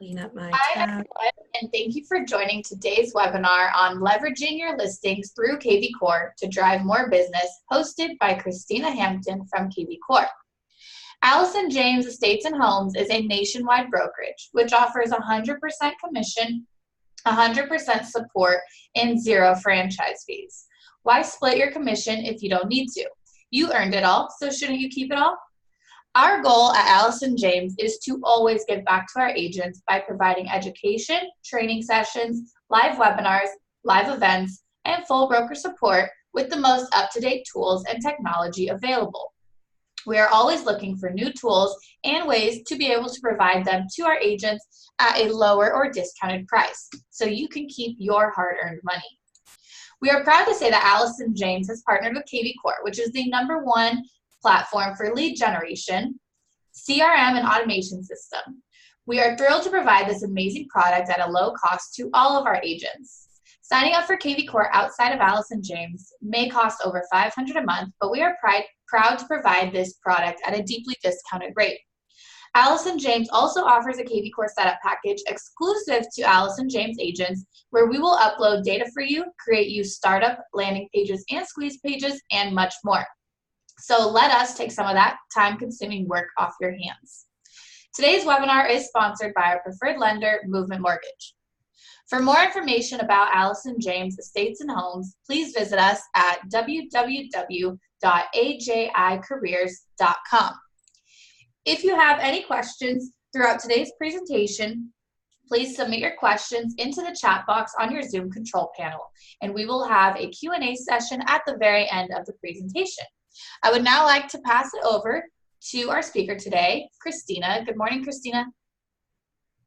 clean up my Hi, tab. everyone, and thank you for joining today's webinar on leveraging your listings through kvCORE to drive more business, hosted by Christina Hampton from kvCORE. Allison James Estates and Homes is a nationwide brokerage which offers 100% commission, 100% support, and zero franchise fees. Why split your commission if you don't need to? You earned it all, so shouldn't you keep it all? Our goal at Allison James is to always give back to our agents by providing education, training sessions, live webinars, live events, and full broker support with the most up-to-date tools and technology available. We are always looking for new tools and ways to be able to provide them to our agents at a lower or discounted price so you can keep your hard-earned money. We are proud to say that Allison James has partnered with kvCORE, which is the #1 platform for lead generation, CRM, and automation system. We are thrilled to provide this amazing product at a low cost to all of our agents. Signing up for kvCORE outside of Allison James may cost over $500 a month, but we are proud to provide this product at a deeply discounted rate. Allison James also offers a kvCORE setup package exclusive to Allison James agents, where we will upload data for you, create you startup landing pages and squeeze pages, and much more. So let us take some of that time-consuming work off your hands. Today's webinar is sponsored by our preferred lender, Movement Mortgage. For more information about Allison James Estates and Homes, please visit us at www.ajicareers.com. If you have any questions throughout today's presentation, please submit your questions into the chat box on your Zoom control panel, and we will have a Q&A session at the very end of the presentation. I would now like to pass it over to our speaker today, Christina. Good morning, Christina.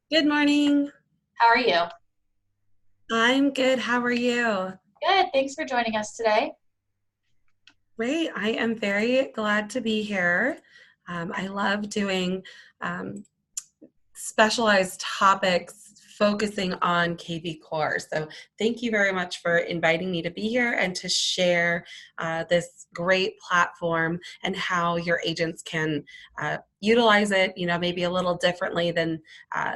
Good morning. How are you? I'm good. How are you? Good. Thanks for joining us today. Great. I am very glad to be here. I love doing specialized topics focusing on kvCORE. So thank you very much for inviting me to be here and to share this great platform and how your agents can utilize it, maybe a little differently than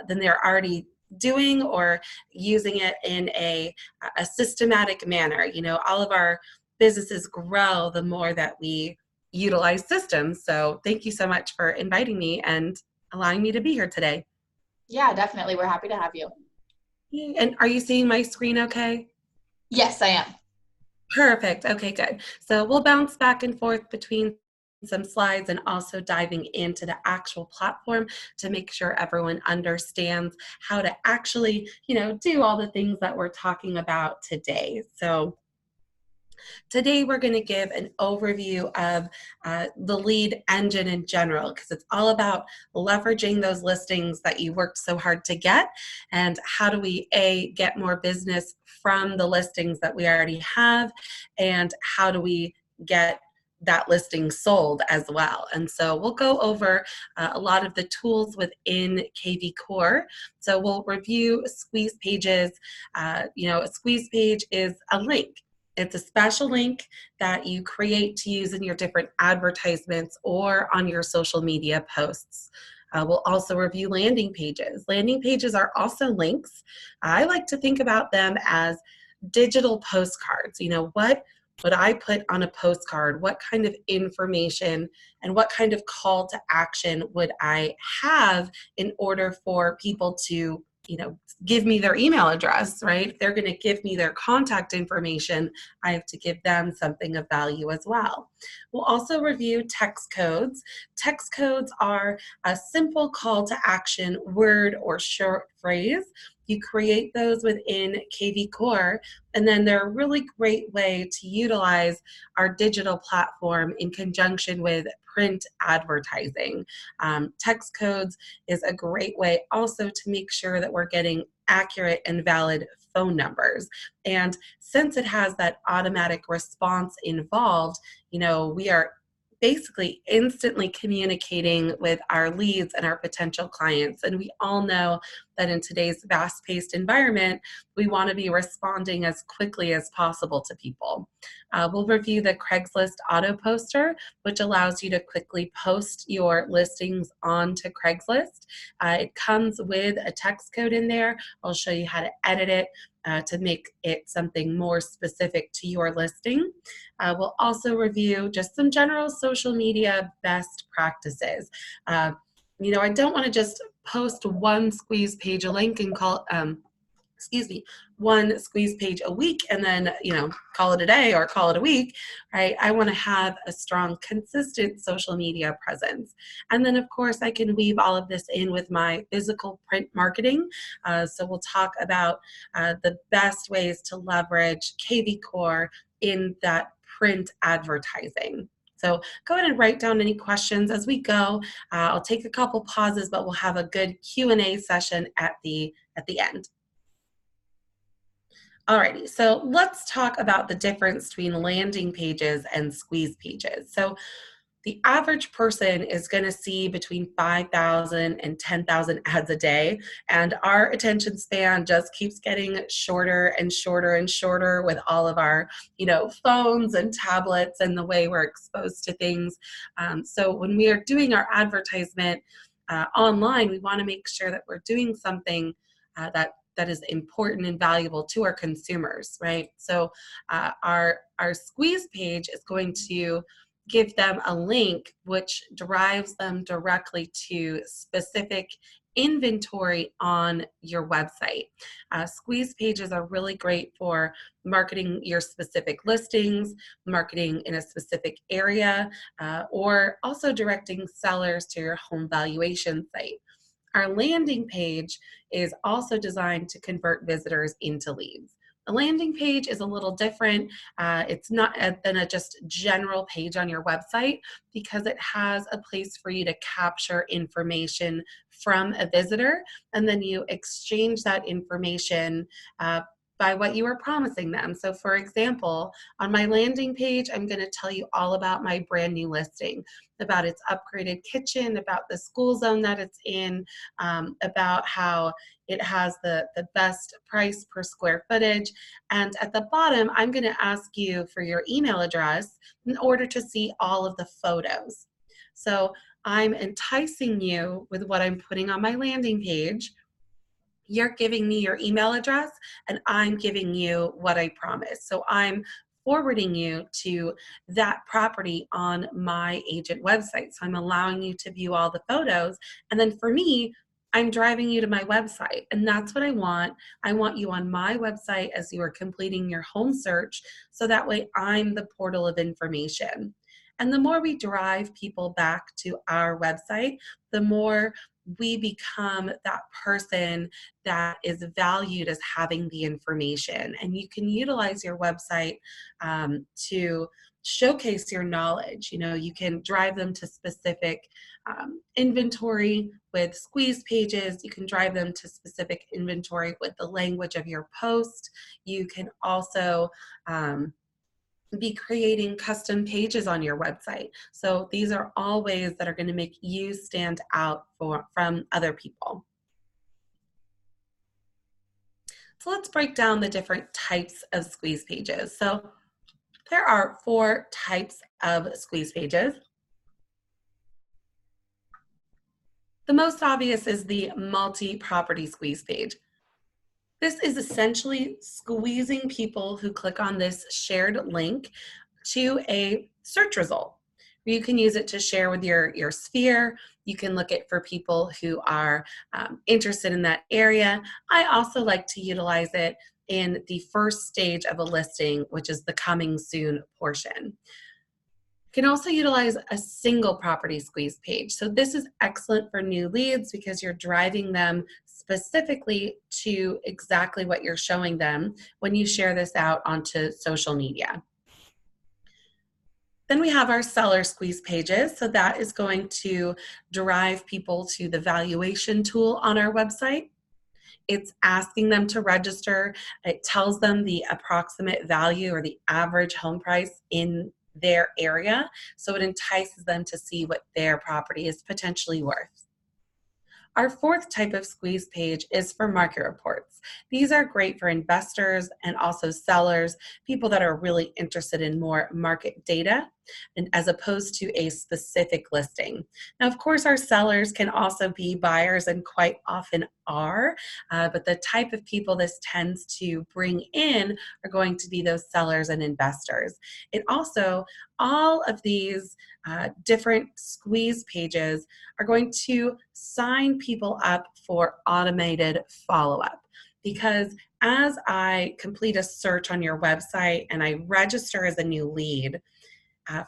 they're already doing, or using it in a systematic manner. All of our businesses grow the more that we utilize systems. So thank you so much for inviting me and allowing me to be here today. Yeah, definitely. We're happy to have you. And are you seeing my screen okay? Yes, I am. Perfect. Okay, good. So we'll bounce back and forth between some slides and also diving into the actual platform to make sure everyone understands how to actually, do all the things that we're talking about today. So today we're going to give an overview of the lead engine in general, because it's all about leveraging those listings that you worked so hard to get, and how do we get more business from the listings that we already have, and how do we get that listing sold as well. And so we'll go over a lot of the tools within kvCORE. So we'll review squeeze pages. A squeeze page is a link. It's a special link that you create to use in your different advertisements or on your social media posts. We'll also review landing pages. Landing pages are also links. I like to think about them as digital postcards. What would I put on a postcard? What kind of information and what kind of call to action would I have in order for people to give me their email address, right? If they're going to give me their contact information, I have to give them something of value as well. We'll also review text codes. Text codes are a simple call to action word or short phrase. You create those within kvCORE, and then they're a really great way to utilize our digital platform in conjunction with print advertising. Text codes is a great way also to make sure that we're getting accurate and valid phone numbers. And since it has that automatic response involved, we are basically instantly communicating with our leads and our potential clients. And we all know that in today's fast-paced environment, we want to be responding as quickly as possible to people. We'll review the Craigslist auto poster, which allows you to quickly post your listings onto Craigslist. It comes with a text code in there. I'll show you how to edit it to make it something more specific to your listing. We'll also review just some general social media best practices. I don't want to just post one squeeze page a link and call one squeeze page a week and then, call it a day or call it a week, right? I want to have a strong, consistent social media presence. And then, of course, I can weave all of this in with my physical print marketing. So we'll talk about the best ways to leverage kvCORE in that print advertising. So go ahead and write down any questions as we go. I'll take a couple pauses, but we'll have a good Q&A session at the end. Alrighty, so let's talk about the difference between landing pages and squeeze pages. So the average person is going to see between 5,000 and 10,000 ads a day, and our attention span just keeps getting shorter and shorter and shorter with all of our, phones and tablets and the way we're exposed to things. So when we are doing our advertisement online, we want to make sure that we're doing something that is important and valuable to our consumers, right? So our squeeze page is going to give them a link which drives them directly to specific inventory on your website. Squeeze pages are really great for marketing your specific listings, marketing in a specific area, or also directing sellers to your home valuation site. Our landing page is also designed to convert visitors into leads. A landing page is a little different. It's not than a just general page on your website because it has a place for you to capture information from a visitor, and then you exchange that information by what you were promising them. So for example, on my landing page, I'm going to tell you all about my brand new listing, about its upgraded kitchen, about the school zone that it's in, about how it has the best price per square footage. And at the bottom, I'm going to ask you for your email address in order to see all of the photos. So I'm enticing you with what I'm putting on my landing page. You're giving me your email address and I'm giving you what I promised. So I'm forwarding you to that property on my agent website. So I'm allowing you to view all the photos. And then for me, I'm driving you to my website. And that's what I want. I want you on my website as you are completing your home search. So that way I'm the portal of information. And the more we drive people back to our website, the more we become that person that is valued as having the information. And you can utilize your website to showcase your knowledge. You can drive them to specific inventory with squeeze pages. You can drive them to specific inventory with the language of your post. You can also be creating custom pages on your website. So these are all ways that are going to make you stand out from other people. So let's break down the different types of squeeze pages. So there are 4 types of squeeze pages. The most obvious is the multi-property squeeze page. This is essentially squeezing people who click on this shared link to a search result. You can use it to share with your sphere. You can look at for people who are interested in that area. I also like to utilize it in the first stage of a listing, which is the coming soon portion. You can also utilize a single property squeeze page. So this is excellent for new leads because you're driving them specifically to exactly what you're showing them when you share this out onto social media. Then we have our seller squeeze pages. So that is going to drive people to the valuation tool on our website. It's asking them to register. It tells them the approximate value or the average home price in their area, so it entices them to see what their property is potentially worth. Our fourth type of squeeze page is for market reports. These are great for investors and also sellers, people that are really interested in more market data and as opposed to a specific listing. Now, of course, our sellers can also be buyers and quite often are, but the type of people this tends to bring in are going to be those sellers and investors. It also, all of these different squeeze pages are going to sign people up for automated follow-up, because as I complete a search on your website and I register as a new lead,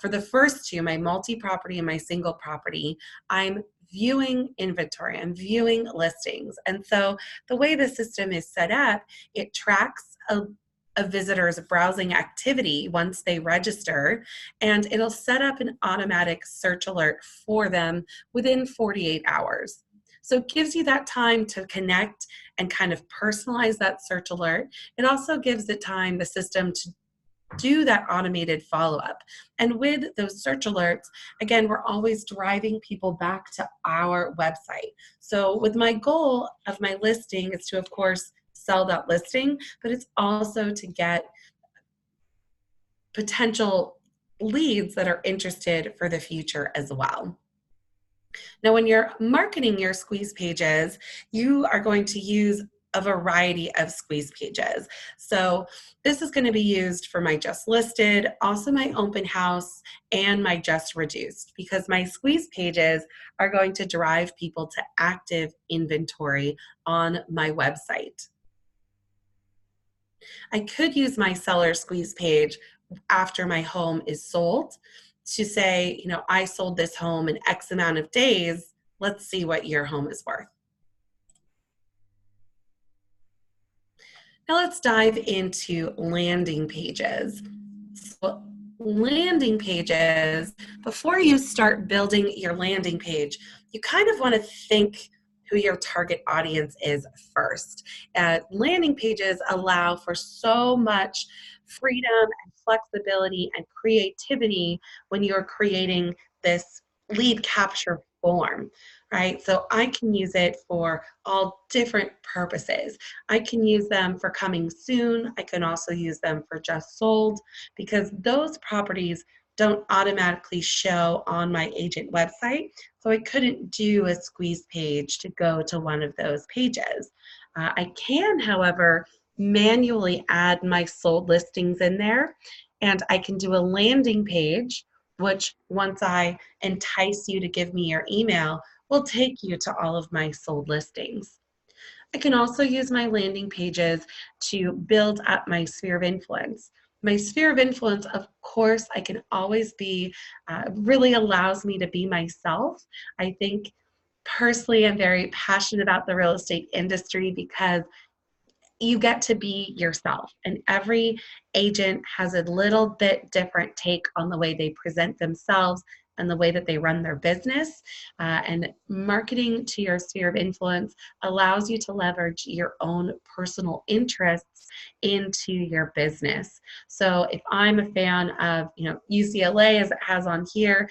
for the first two, my multi-property and my single property, I'm viewing inventory, I'm viewing listings. And so the way the system is set up, it tracks a visitor's browsing activity once they register, and it'll set up an automatic search alert for them within 48 hours. So it gives you that time to connect and kind of personalize that search alert. It also gives the time, the system, to do that automated follow-up. And with those search alerts, again, we're always driving people back to our website. So with my goal of my listing is to, of course, sell that listing, but it's also to get potential leads that are interested for the future as well. Now, when you're marketing your squeeze pages, you are going to use a variety of squeeze pages. So this is going to be used for my just listed, also my open house, and my just reduced, because my squeeze pages are going to drive people to active inventory on my website. I could use my seller squeeze page after my home is sold to say, you know, I sold this home in X amount of days. Let's see what your home is worth. Now let's dive into landing pages. So landing pages, before you start building your landing page, you kind of want to think who your target audience is first. Landing pages allow for so much freedom and flexibility and creativity when you're creating this lead capture form, right? So I can use it for all different purposes. I can use them for coming soon. I can also use them for just sold, because those properties don't automatically show on my agent website. So I couldn't do a squeeze page to go to one of those pages. I can, however, manually add my sold listings in there, and I can do a landing page, which once I entice you to give me your email, will take you to all of my sold listings. I can also use my landing pages to build up my sphere of influence. My sphere of influence, of course, I can always be, really allows me to be myself. I think personally, I'm very passionate about the real estate industry because you get to be yourself, and every agent has a little bit different take on the way they present themselves and the way that they run their business. And marketing to your sphere of influence allows you to leverage your own personal interests into your business. So if I'm a fan of, you know, UCLA, as it has on here,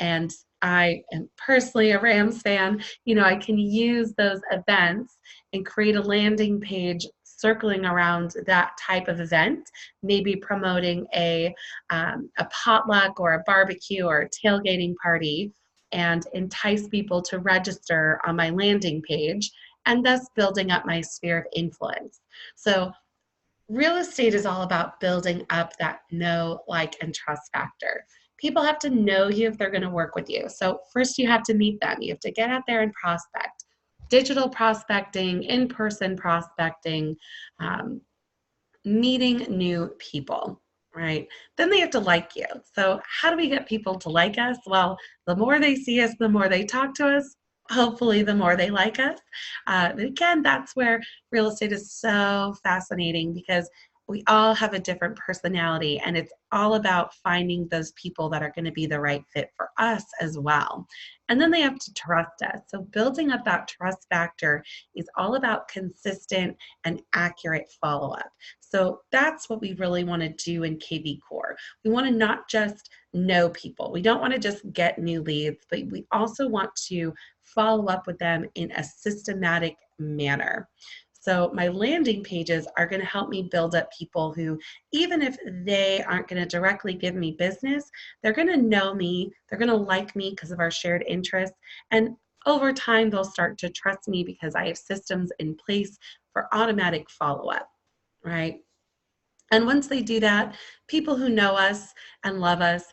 and I am personally a Rams fan, you know, I can use those events and create a landing page circling around that type of event, maybe promoting a potluck or a barbecue or a tailgating party, and entice people to register on my landing page, and thus building up my sphere of influence. So real estate is all about building up that know, like, and trust factor. People have to know you if they're going to work with you. So first you have to meet them. You have to get out there and prospect. Digital prospecting, in-person prospecting, um, meeting new people, right? Then they have to like you. So how do we get people to like us? Well, the more they see us, the more they talk to us. Hopefully, the more they like us. Again, that's where real estate is so fascinating, because we all have a different personality, and it's all about finding those people that are going to be the right fit for us as well. And then they have to trust us. So building up that trust factor is all about consistent and accurate follow-up. So that's what we really want to do in kvCORE. We want to not just know people. We don't want to just get new leads, but we also want to follow up with them in a systematic manner. So my landing pages are going to help me build up people who, even if they aren't going to directly give me business, they're going to know me, they're going to like me because of our shared interests, and over time they'll start to trust me because I have systems in place for automatic follow-up, right? And once they do that, people who know us and love us,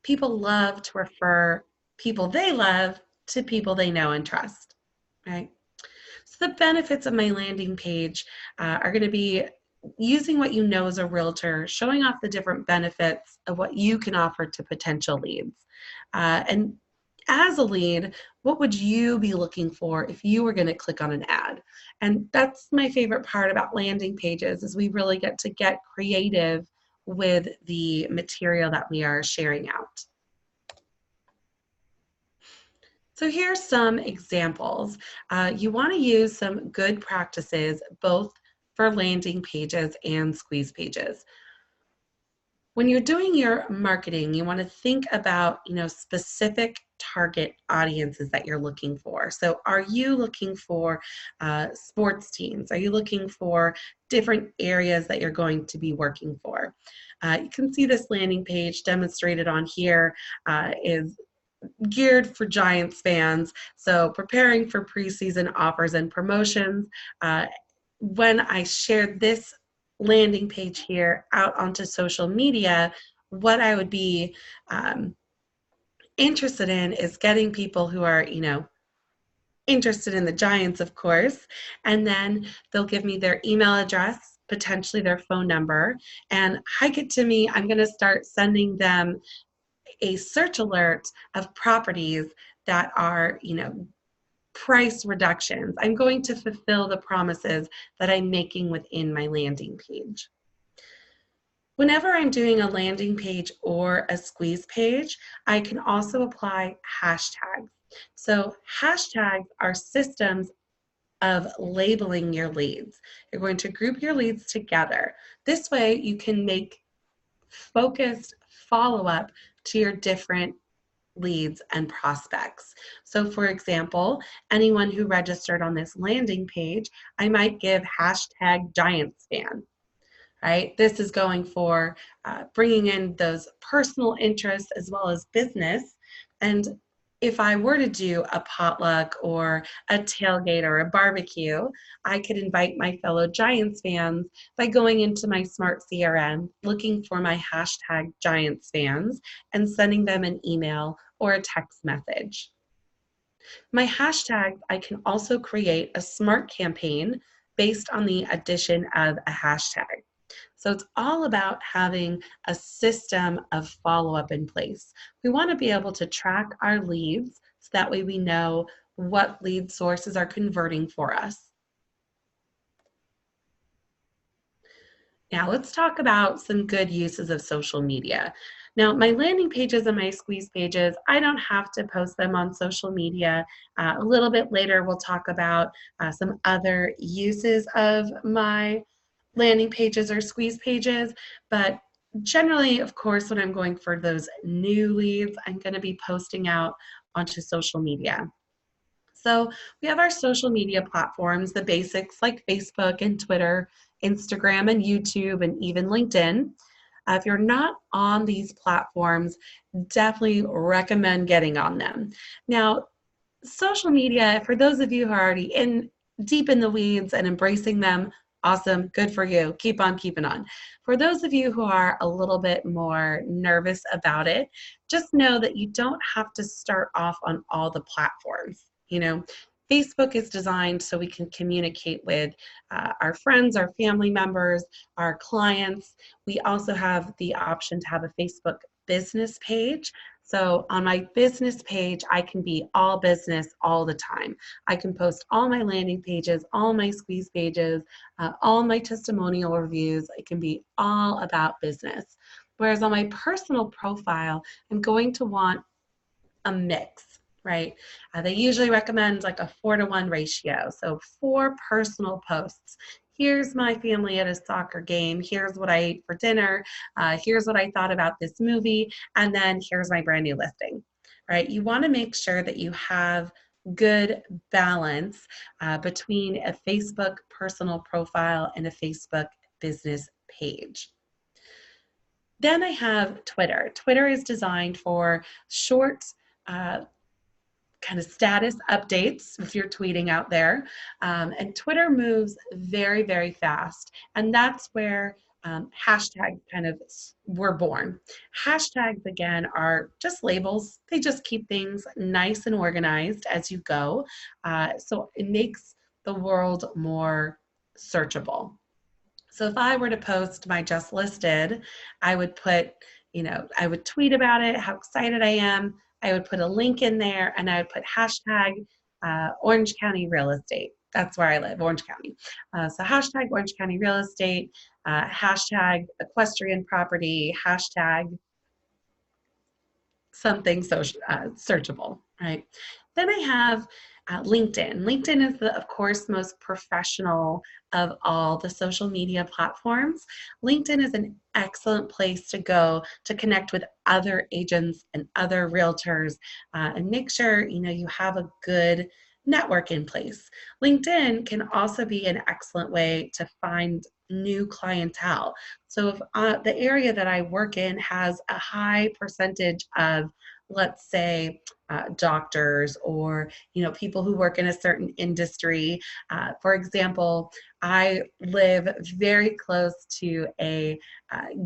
people love to refer people they love to people they know and trust, right? So the benefits of my landing page are going to be using what you know as a realtor, showing off the different benefits of what you can offer to potential leads. And as a lead, what would you be looking for if you were going to click on an ad? And that's my favorite part about landing pages is we really get creative with the material that we are sharing out. So here's some examples. You want to use some good practices both for landing pages and squeeze pages. When you're doing your marketing, you want to think about, specific target audiences that you're looking for. So are you looking for sports teams? Are you looking for different areas that you're going to be working for? You can see this landing page demonstrated on here is geared for Giants fans. So preparing for preseason offers and promotions. When I shared this landing page here out onto social media, what I would be interested in is getting people who are, interested in the Giants, of course, and then they'll give me their email address, potentially their phone number, and hike it to me. I'm going to start sending them a search alert of properties that are, price reductions. I'm going to fulfill the promises that I'm making within my landing page. Whenever I'm doing a landing page or a squeeze page, I can also apply hashtags. So hashtags are systems of labeling your leads. You're going to group your leads together. This way you can make focused follow-up to your different leads and prospects. So for example, anyone who registered on this landing page, I might give hashtag Giants fan, right? This is going for bringing in those personal interests as well as business. And if I were to do a potluck or a tailgate or a barbecue, I could invite my fellow Giants fans by going into my smart CRM, looking for my hashtag Giants fans, and sending them an email or a text message. My hashtags, I can also create a smart campaign based on the addition of a hashtag. So it's all about having a system of follow-up in place. We want to be able to track our leads so that way we know what lead sources are converting for us. Now let's talk about some good uses of social media. Now my landing pages and my squeeze pages, I don't have to post them on social media. A little bit later we'll talk about some other uses of my landing pages or squeeze pages, but generally, of course, when I'm going for those new leads, I'm going to be posting out onto social media. So we have our social media platforms, the basics like Facebook and Twitter, Instagram and YouTube, and even LinkedIn. If you're not on these platforms, definitely recommend getting on them. Now, social media, for those of you who are already deep in the weeds and embracing them, awesome, good for you. Keep on keeping on. For those of you who are a little bit more nervous about it, just know that you don't have to start off on all the platforms. Facebook is designed so we can communicate with our friends, our family members, our clients. We also have the option to have a Facebook business page. So on my business page, I can be all business all the time. I can post all my landing pages, all my squeeze pages, all my testimonial reviews. It can be all about business. Whereas on my personal profile, I'm going to want a mix, right? They usually recommend like a 4-to-1 ratio. So 4 personal posts. Here's my family at a soccer game. Here's what I ate for dinner. Here's what I thought about this movie. And then here's my brand new listing, right? You want to make sure that you have good balance between a Facebook personal profile and a Facebook business page. Then I have Twitter. Twitter is designed for short, uh, kind of status updates if you're tweeting out there. And Twitter moves very, very fast. And that's where hashtags kind of were born. Hashtags, again, are just labels. They just keep things nice and organized as you go. So it makes the world more searchable. So if I were to post my just listed, I would put, I would tweet about it, how excited I am. I would put a link in there and I would put hashtag Orange County real estate. That's where I live, Orange County. So hashtag Orange County real estate, hashtag equestrian property, hashtag something social, searchable, right? Then I have LinkedIn. LinkedIn is the, of course, most professional of all the social media platforms. LinkedIn is an excellent place to go to connect with other agents and other realtors and make sure you have a good network in place. LinkedIn can also be an excellent way to find new clientele. So if the area that I work in has a high percentage of, let's say, doctors or people who work in a certain industry. For example, I live very close to a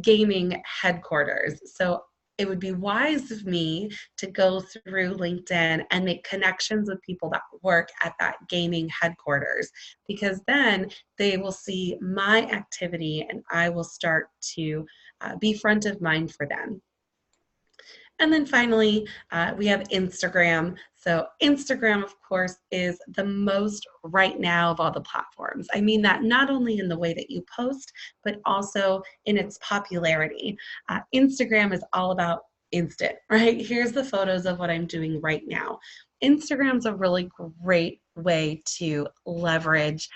gaming headquarters. So it would be wise of me to go through LinkedIn and make connections with people that work at that gaming headquarters, because then they will see my activity and I will start to be front of mind for them. And then finally, we have Instagram. So Instagram, of course, is the most right now of all the platforms. I mean that not only in the way that you post, but also in its popularity. Instagram is all about instant, right? Here's the photos of what I'm doing right now. Instagram's a really great way to leverage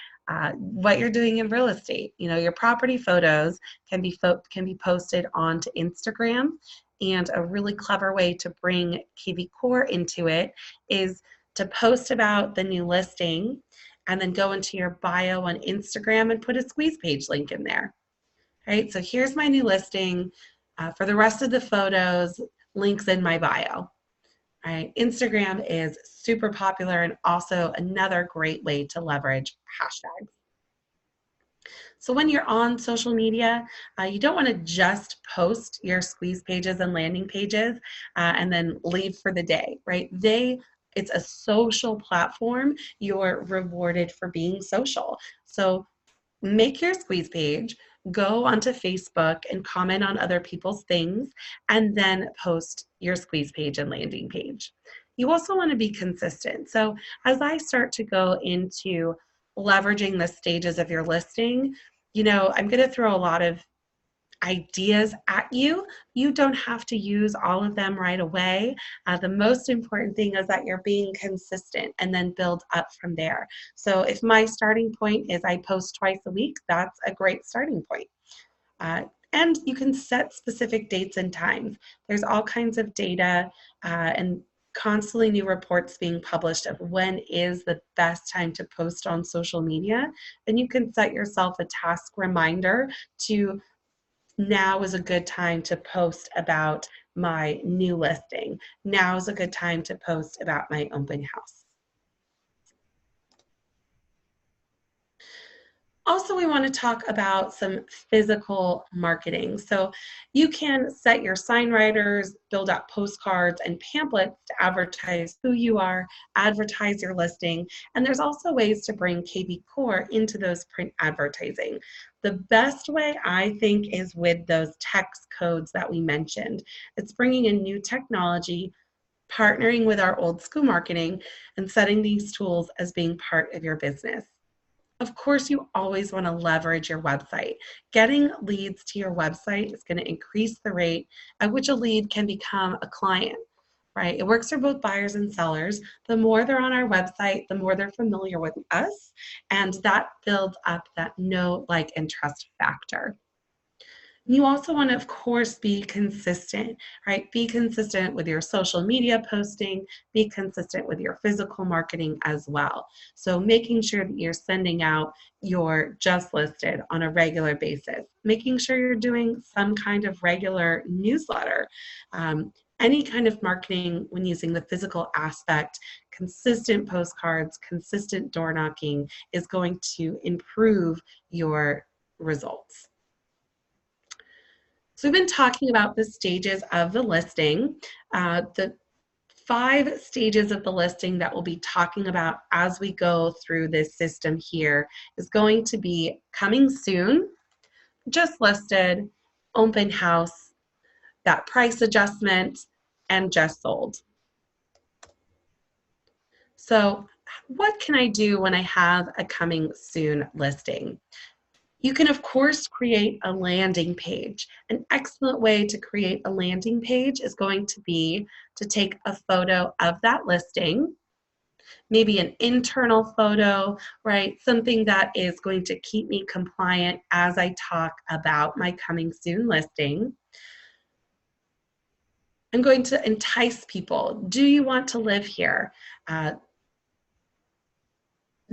what you're doing in real estate. Your property photos can be posted onto Instagram. And a really clever way to bring kvCORE into it is to post about the new listing and then go into your bio on Instagram and put a squeeze page link in there. Right? So here's my new listing. For the rest of the photos, links in my bio. Right? Instagram is super popular and also another great way to leverage hashtags. So when you're on social media, you don't want to just post your squeeze pages and landing pages and then leave for the day, right? It's a social platform. You're rewarded for being social. So make your squeeze page, go onto Facebook and comment on other people's things, and then post your squeeze page and landing page. You also want to be consistent. So as I start to go into leveraging the stages of your listing, I'm going to throw a lot of ideas at you. You don't have to use all of them right away. The most important thing is that you're being consistent and then build up from there. So if my starting point is I post twice a week, that's a great starting point. And you can set specific dates and times. There's all kinds of data and constantly new reports being published of when is the best time to post on social media. And you can set yourself a task reminder to now is a good time to post about my new listing. Now is a good time to post about my open house. Also, we want to talk about some physical marketing. So you can set your sign writers, build out postcards and pamphlets to advertise who you are, advertise your listing, and there's also ways to bring kvCORE into those print advertising. The best way, I think, is with those text codes that we mentioned. It's bringing in new technology, partnering with our old school marketing, and setting these tools as being part of your business. Of course, you always want to leverage your website. Getting leads to your website is going to increase the rate at which a lead can become a client, right? It works for both buyers and sellers. The more they're on our website, the more they're familiar with us, and that builds up that know, like, and trust factor. You also want to, of course, be consistent, right? Be consistent with your social media posting, be consistent with your physical marketing as well. So making sure that you're sending out your just listed on a regular basis, making sure you're doing some kind of regular newsletter. Any kind of marketing when using the physical aspect, consistent postcards, consistent door knocking is going to improve your results. So we've been talking about the stages of the listing. The 5 stages of the listing that we'll be talking about as we go through this system here is going to be coming soon, just listed, open house, that price adjustment, and just sold. So what can I do when I have a coming soon listing? You can, of course, create a landing page. An excellent way to create a landing page is going to be to take a photo of that listing, maybe an internal photo, right? Something that is going to keep me compliant as I talk about my coming soon listing. I'm going to entice people. Do you want to live here?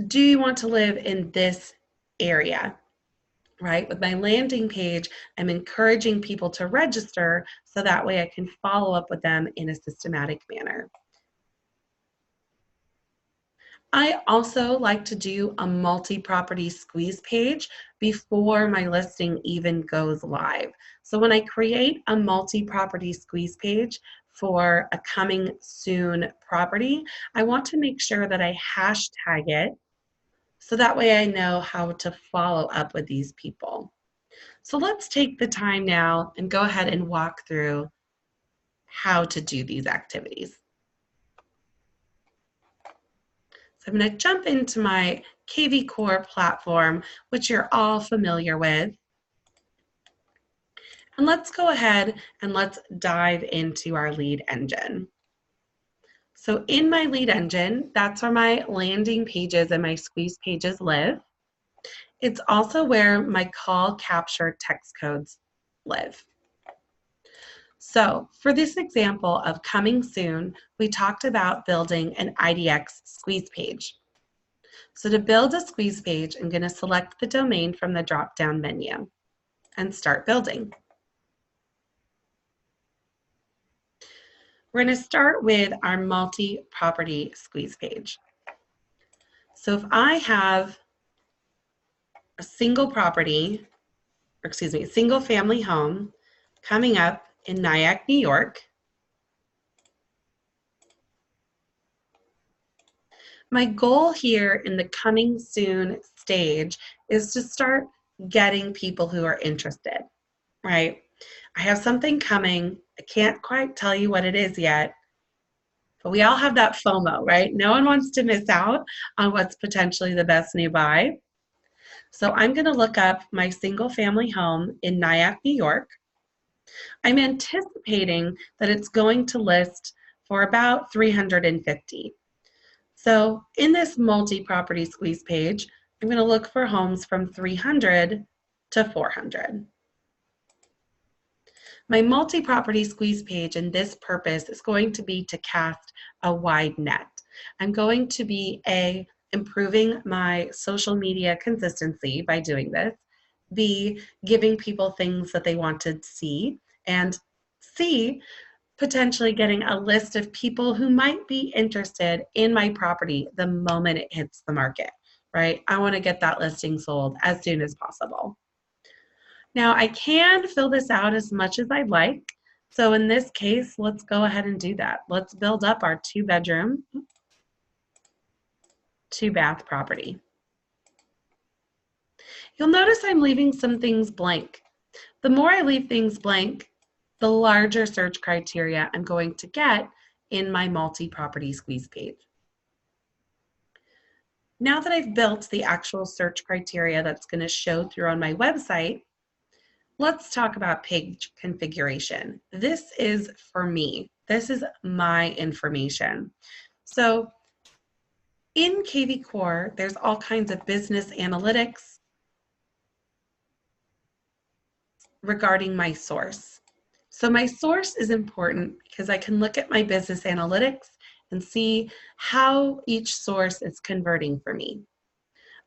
Do you want to live in this area? Right? With my landing page, I'm encouraging people to register so that way I can follow up with them in a systematic manner. I also like to do a multi-property squeeze page before my listing even goes live. So when I create a multi-property squeeze page for a coming soon property, I want to make sure that I hashtag it so that way I know how to follow up with these people. So let's take the time now and go ahead and walk through how to do these activities. So I'm going to jump into my kvCORE platform, which you're all familiar with. And let's go ahead and let's dive into our lead engine. So in my lead engine, that's where my landing pages and my squeeze pages live. It's also where my call capture text codes live. So for this example of coming soon, we talked about building an IDX squeeze page. So to build a squeeze page, I'm going to select the domain from the drop-down menu and start building. We're going to start with our multi-property squeeze page. So if I have a single property, or excuse me, a single family home coming up in Nyack, New York, my goal here in the coming soon stage is to start getting people who are interested, right? I have something coming. I can't quite tell you what it is yet, but we all have that FOMO, right? No one wants to miss out on what's potentially the best new buy. So I'm going to look up my single family home in Nyack, New York. I'm anticipating that it's going to list for about 350. So in this multi-property squeeze page, I'm going to look for homes from 300 to 400. My multi-property squeeze page in this purpose is going to be to cast a wide net. I'm going to be improving my social media consistency by doing this, B, giving people things that they want to see, and C, potentially getting a list of people who might be interested in my property the moment it hits the market. right? I want to get that listing sold as soon as possible. Now I can fill this out as much as I'd like. So in this case, let's go ahead and do that. Let's build up our 2-bedroom, 2-bath property. You'll notice I'm leaving some things blank. The more I leave things blank, the larger search criteria I'm going to get in my multi-property squeeze page. Now that I've built the actual search criteria that's going to show through on my website, let's talk about page configuration. This is for me. This is my information. So in kvCORE, there's all kinds of business analytics regarding my source. So my source is important because I can look at my business analytics and see how each source is converting for me.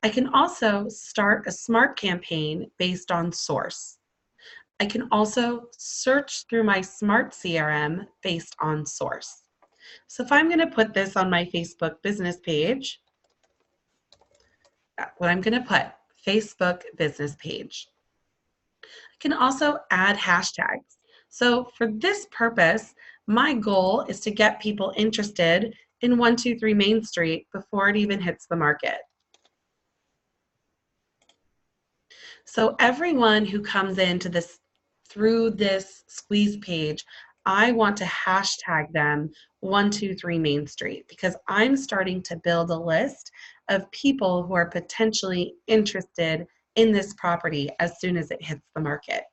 I can also start a smart campaign based on source. I can also search through my smart CRM based on source. So if I'm going to put this on my Facebook business page, that's what I'm going to put, Facebook business page. I can also add hashtags. So for this purpose, my goal is to get people interested in 123 Main Street before it even hits the market. So everyone who comes into this through this squeeze page, I want to hashtag them 123 Main Street because I'm starting to build a list of people who are potentially interested in this property as soon as it hits the market.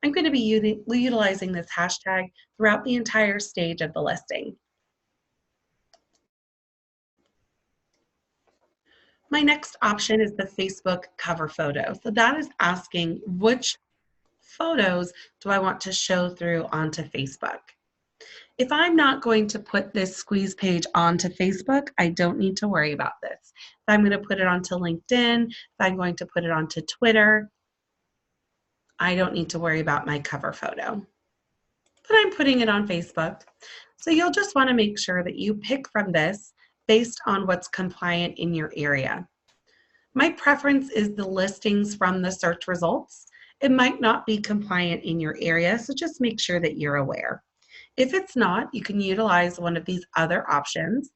I'm going to be utilizing this hashtag throughout the entire stage of the listing. My next option is the Facebook cover photo. So that is asking which photos do I want to show through onto Facebook. If I'm not going to put this squeeze page onto Facebook, I don't need to worry about this. If I'm going to put it onto LinkedIn, if I'm going to put it onto Twitter, I don't need to worry about my cover photo. But I'm putting it on Facebook. So you'll just want to make sure that you pick from this based on what's compliant in your area. My preference is the listings from the search results. It might not be compliant in your area, so just make sure that you're aware. If it's not, you can utilize one of these other options,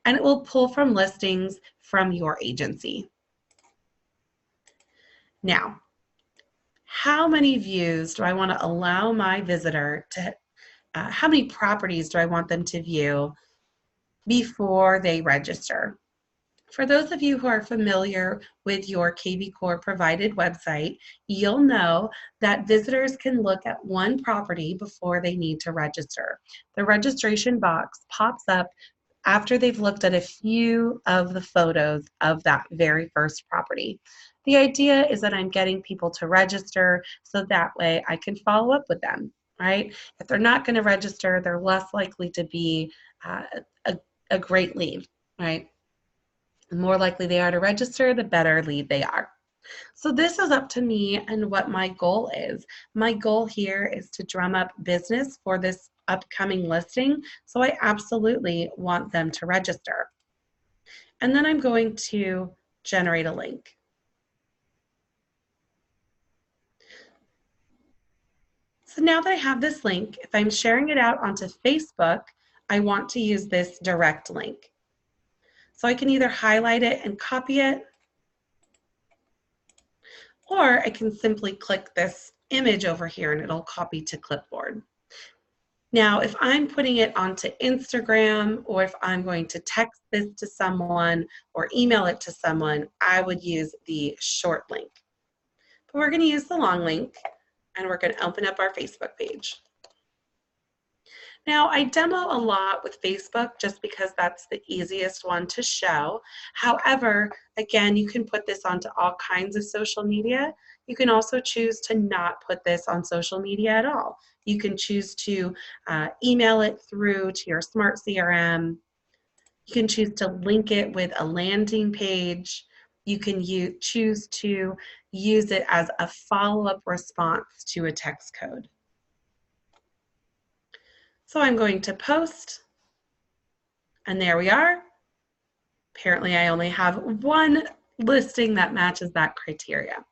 and it will pull from listings from your agency. Now, how many views do I want to allow my visitor to, how many properties do I want them to view before they register? For those of you who are familiar with your kvCORE provided website, you'll know that visitors can look at one property before they need to register. The registration box pops up after they've looked at a few of the photos of that very first property. The idea is that I'm getting people to register so that way I can follow up with them, right? If they're not going to register, they're less likely to be a great lead, right? The more likely they are to register, the better lead they are. So this is up to me and what my goal is. My goal here is to drum up business for this upcoming listing, so I absolutely want them to register. And then I'm going to generate a link. So now that I have this link, if I'm sharing it out onto Facebook, I want to use this direct link. So I can either highlight it and copy it, or I can simply click this image over here and it'll copy to clipboard. Now, if I'm putting it onto Instagram or if I'm going to text this to someone or email it to someone, I would use the short link. But we're going to use the long link and we're going to open up our Facebook page. Now, I demo a lot with Facebook just because that's the easiest one to show. However, again, you can put this onto all kinds of social media. You can also choose to not put this on social media at all. You can choose to email it through to your smart CRM. You can choose to link it with a landing page. You can choose to use it as a follow-up response to a text code. So I'm going to post, and there we are. Apparently I only have one listing that matches that criteria.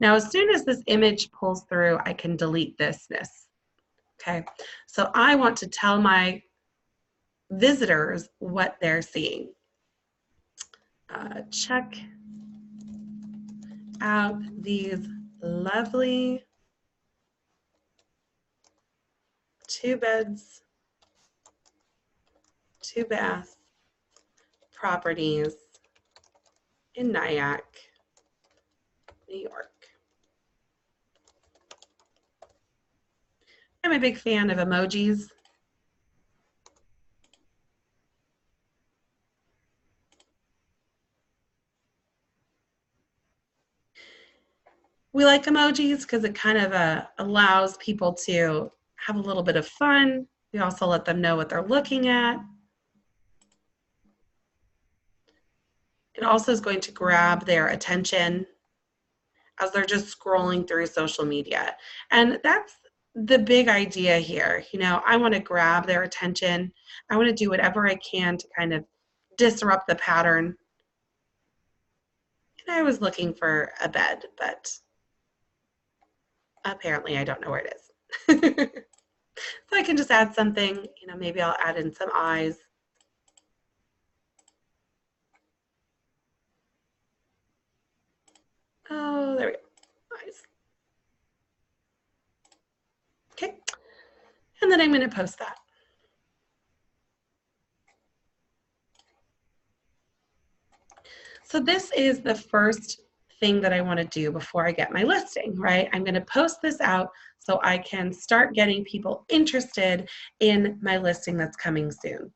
Now, as soon as this image pulls through, I can delete thisness. Okay, so I want to tell my visitors what they're seeing. Check out these lovely 2 beds, 2 bath properties in Nyack, New York. I'm a big fan of emojis. We like emojis because it kind of allows people to have a little bit of fun. We also let them know what they're looking at. It also is going to grab their attention as they're just scrolling through social media. And that's the big idea here. You know, I want to grab their attention. I want to do whatever I can to kind of disrupt the pattern. And I was looking for a bed, but apparently I don't know where it is. So I can just add something, you know, maybe I'll add in some eyes. Oh, there we go, eyes. Okay, and then I'm going to post that. So this is the first thing that I want to do before I get my listing, right? I'm going to post this out so I can start getting people interested in my listing that's coming soon,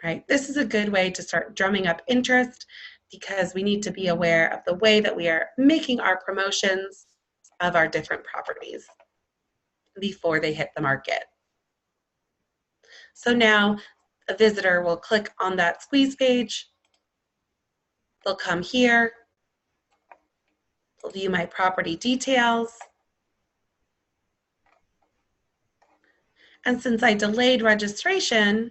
right? This is a good way to start drumming up interest because we need to be aware of the way that we are making our promotions of our different properties before they hit the market. So now a visitor will click on that squeeze page. They'll come here. They'll view my property details. And since I delayed registration,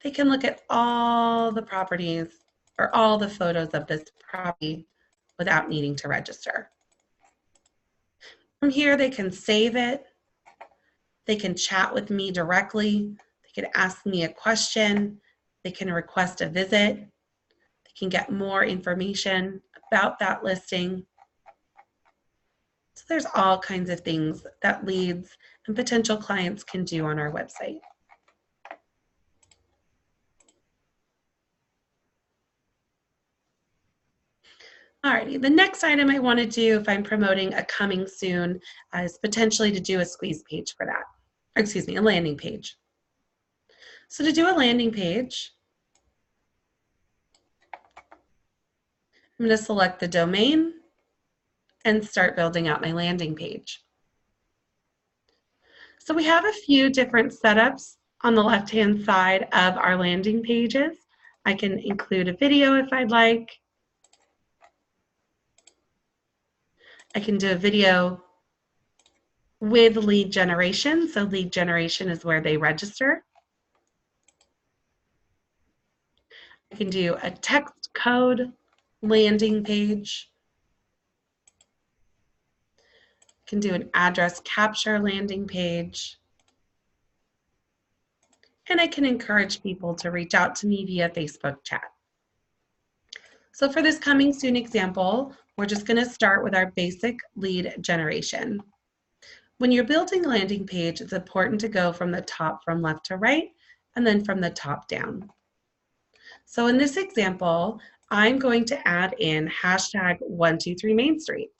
they can look at all the properties or all the photos of this property without needing to register. From here, they can save it. They can chat with me directly. They can ask me a question. They can request a visit. They can get more information about that listing. So there's all kinds of things that leads and potential clients can do on our website. Alrighty, the next item I want to do if I'm promoting a coming soon is potentially to do a squeeze page for that. Or excuse me, a landing page. So to do a landing page, I'm going to select the domain and start building out my landing page. So we have a few different setups on the left-hand side of our landing pages. I can include a video if I'd like. I can do a video with lead generation. So lead generation is where they register. I can do a text code landing page. I can do an address capture landing page. And I can encourage people to reach out to me via Facebook chat. So for this coming soon example, we're just going to start with our basic lead generation. When you're building a landing page, it's important to go from the top from left to right and then from the top down. So in this example, I'm going to add in hashtag 123 Main Street.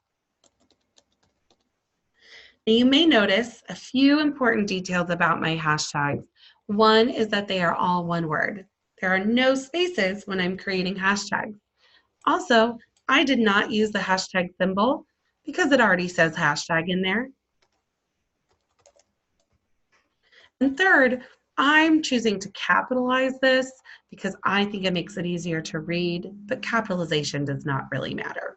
Now you may notice a few important details about my hashtags. One is that they are all one word. There are no spaces when I'm creating hashtags. Also, I did not use the hashtag symbol because it already says hashtag in there. And third, I'm choosing to capitalize this because I think it makes it easier to read, but capitalization does not really matter.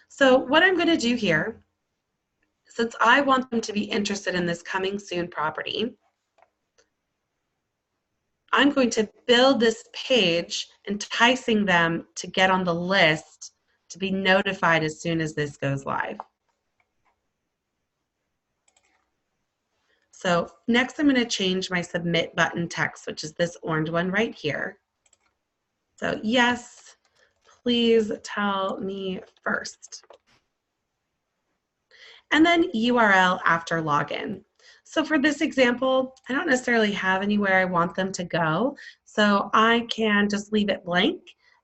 So what I'm going to do here, since I want them to be interested in this coming soon property, I'm going to build this page enticing them to get on the list to be notified as soon as this goes live. So next I'm going to change my submit button text, which is this orange one right here. So yes, please tell me first. And then URL after login. So for this example, I don't necessarily have anywhere I want them to go, so I can just leave it blank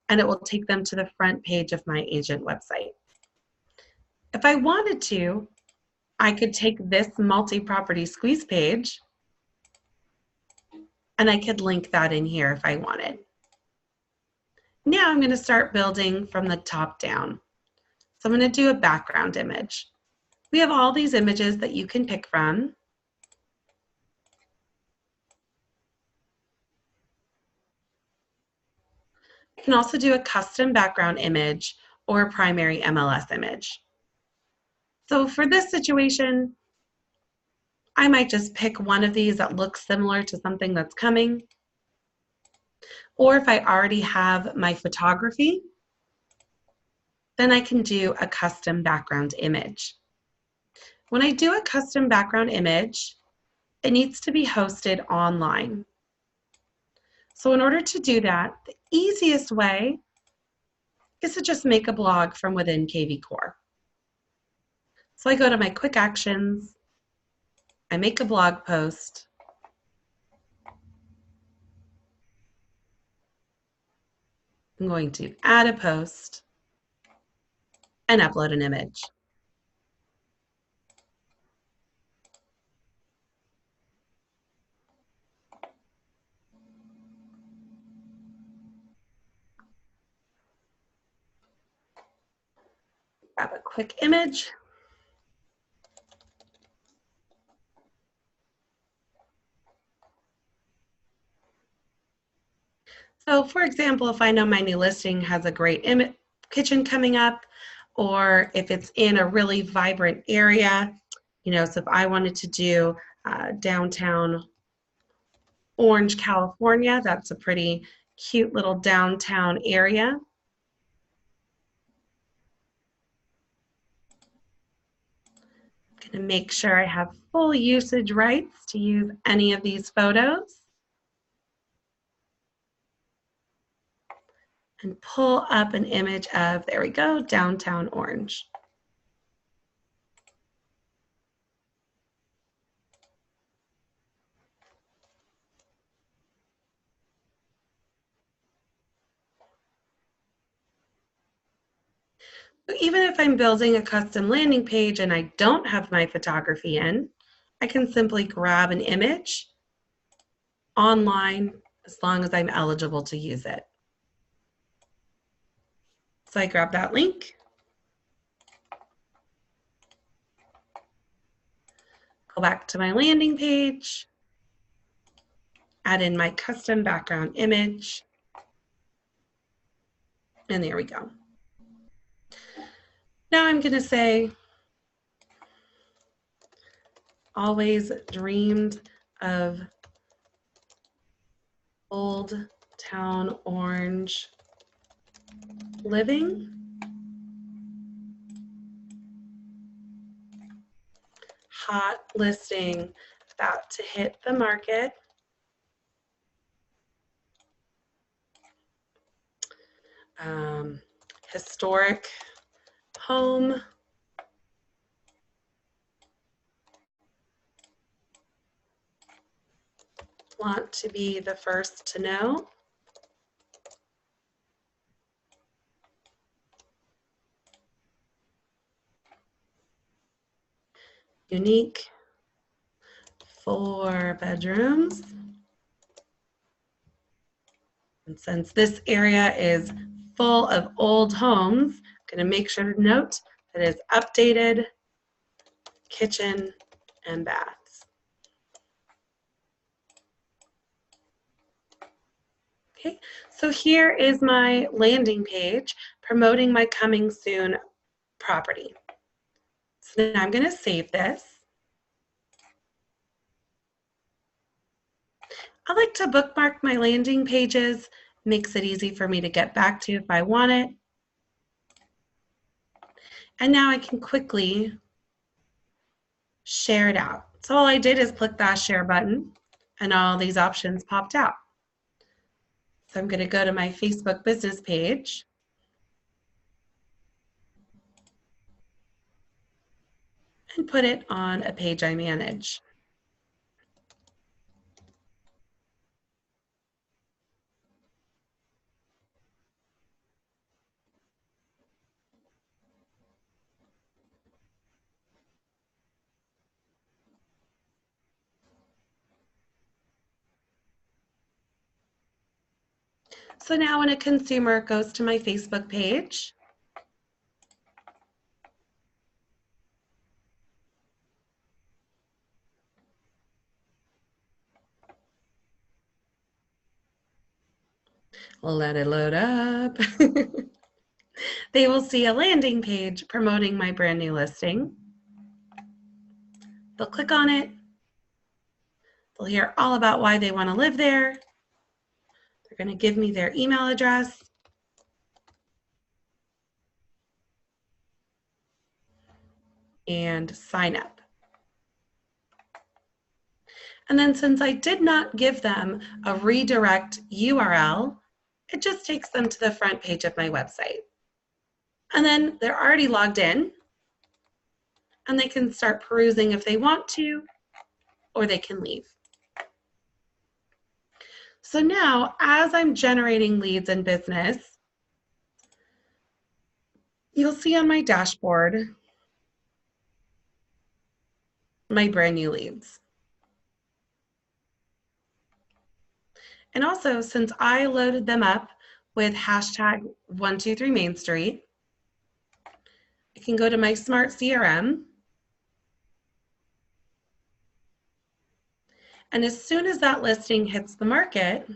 and it will take them to the front page of my agent website. If I wanted to, I could take this multi-property squeeze page and I could link that in here if I wanted. Now I'm going to start building from the top down. So I'm going to do a background image. We have all these images that you can pick from. You can also do a custom background image or a primary MLS image. So for this situation, I might just pick one of these that looks similar to something that's coming. Or if I already have my photography, then I can do a custom background image. When I do a custom background image, it needs to be hosted online. So in order to do that, the easiest way is to just make a blog from within kvCORE. So I go to my quick actions, I make a blog post, I'm going to add a post and upload an image. Grab a quick image. So for example, if I know my new listing has a great kitchen coming up, or if it's in a really vibrant area, so if I wanted to do downtown Orange, California, that's a pretty cute little downtown area. I'm going to make sure I have full usage rights to use any of these photos. And pull up an image of, there we go, downtown Orange. Even if I'm building a custom landing page and I don't have my photography in, I can simply grab an image online as long as I'm eligible to use it. So I grab that link, go back to my landing page, add in my custom background image, and there we go. Now I'm going to say, always dreamed of Old Town Orange living. Hot listing about to hit the market. Historic home. Want to be the first to know. Unique 4 bedrooms. And since this area is full of old homes, I'm going to make sure to note that it's updated kitchen and baths. Okay, so here is my landing page promoting my coming soon property. So now I'm going to save this. I like to bookmark my landing pages, makes it easy for me to get back to if I want it. And now I can quickly share it out. So all I did is click that share button and all these options popped out. So I'm going to go to my Facebook business page and put it on a page I manage. So now when a consumer goes to my Facebook page, let it load up. They will see a landing page promoting my brand new listing. They'll click on it. They'll hear all about why they want to live there. They're going to give me their email address. And sign up. And then since I did not give them a redirect URL, it just takes them to the front page of my website. And then they're already logged in and they can start perusing if they want to, or they can leave. So now, as I'm generating leads in business, you'll see on my dashboard my brand new leads. And also, since I loaded them up with hashtag 123 Main Street, I can go to my Smart CRM. And as soon as that listing hits the market,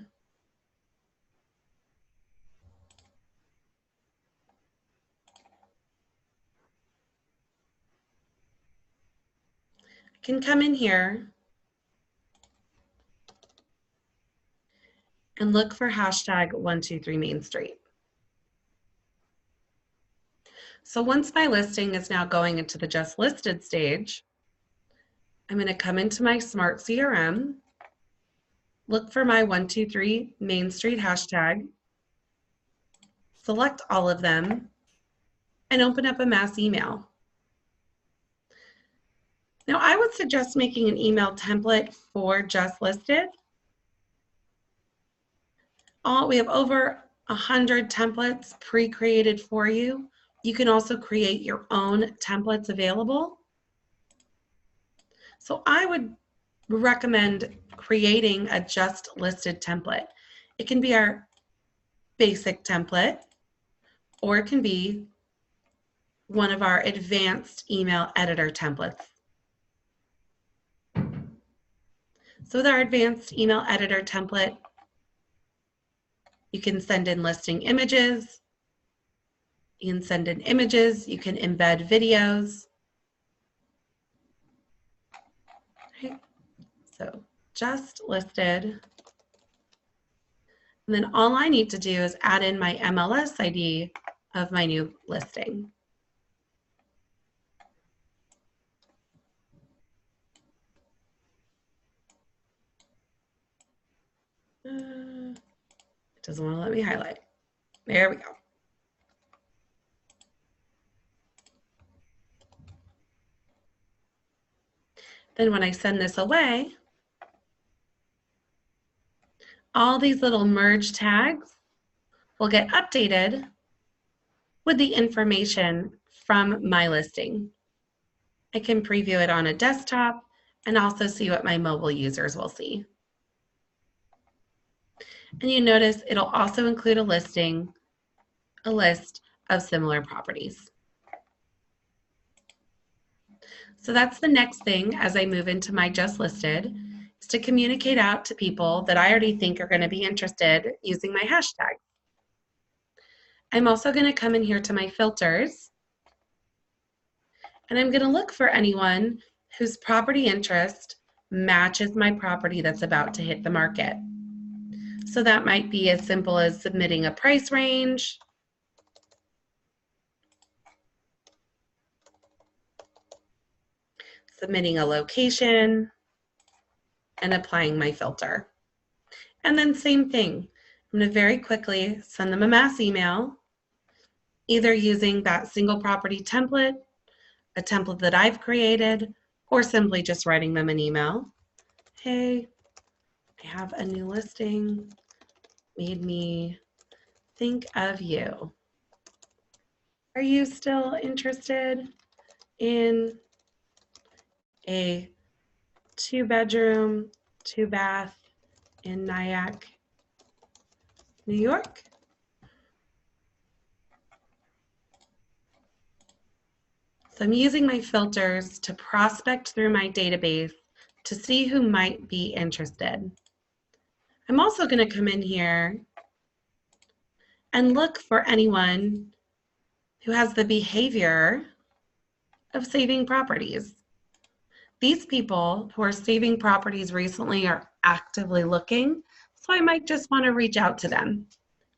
I can come in here and look for hashtag 123 Main Street. So once my listing is now going into the just listed stage, I'm going to come into my Smart CRM, look for my 123 Main Street hashtag, select all of them, and open up a mass email. Now, I would suggest making an email template for just listed. We have over 100 templates pre-created for you. You can also create your own templates available. So I would recommend creating a just listed template. It can be our basic template, or it can be one of our advanced email editor templates. So with our advanced email editor template, you can send in listing images, you can send in images, you can embed videos. Okay. So just listed. And then all I need to do is add in my MLS ID of my new listing. It doesn't want to let me highlight. There we go. Then when I send this away, all these little merge tags will get updated with the information from my listing. I can preview it on a desktop and also see what my mobile users will see. And you notice it'll also include a list of similar properties. So that's the next thing as I move into my just listed, is to communicate out to people that I already think are going to be interested using my hashtag. I'm also going to come in here to my filters, and I'm going to look for anyone whose property interest matches my property that's about to hit the market. So that might be as simple as submitting a price range, submitting a location, and applying my filter. And then same thing. I'm going to very quickly send them a mass email, either using that single property template, a template that I've created, or simply just writing them an email. Hey, I have a new listing, made me think of you. Are you still interested in a 2-bedroom, 2-bath in Nyack, New York? So I'm using my filters to prospect through my database to see who might be interested. I'm also going to come in here and look for anyone who has the behavior of saving properties. These people who are saving properties recently are actively looking, so I might just want to reach out to them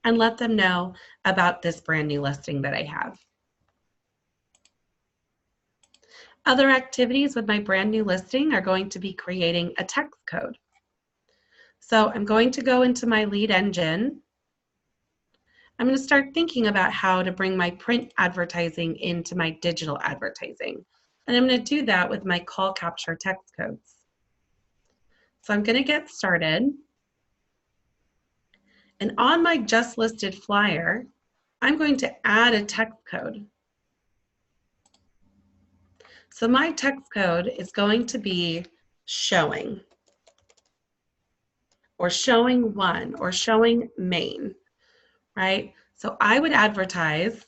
and let them know about this brand new listing that I have. Other activities with my brand new listing are going to be creating a text code. So I'm going to go into my lead engine. I'm going to start thinking about how to bring my print advertising into my digital advertising. And I'm going to do that with my call capture text codes. So I'm going to get started. And on my just listed flyer, I'm going to add a text code. So my text code is going to be showing, or showing one, or showing main, right? So I would advertise,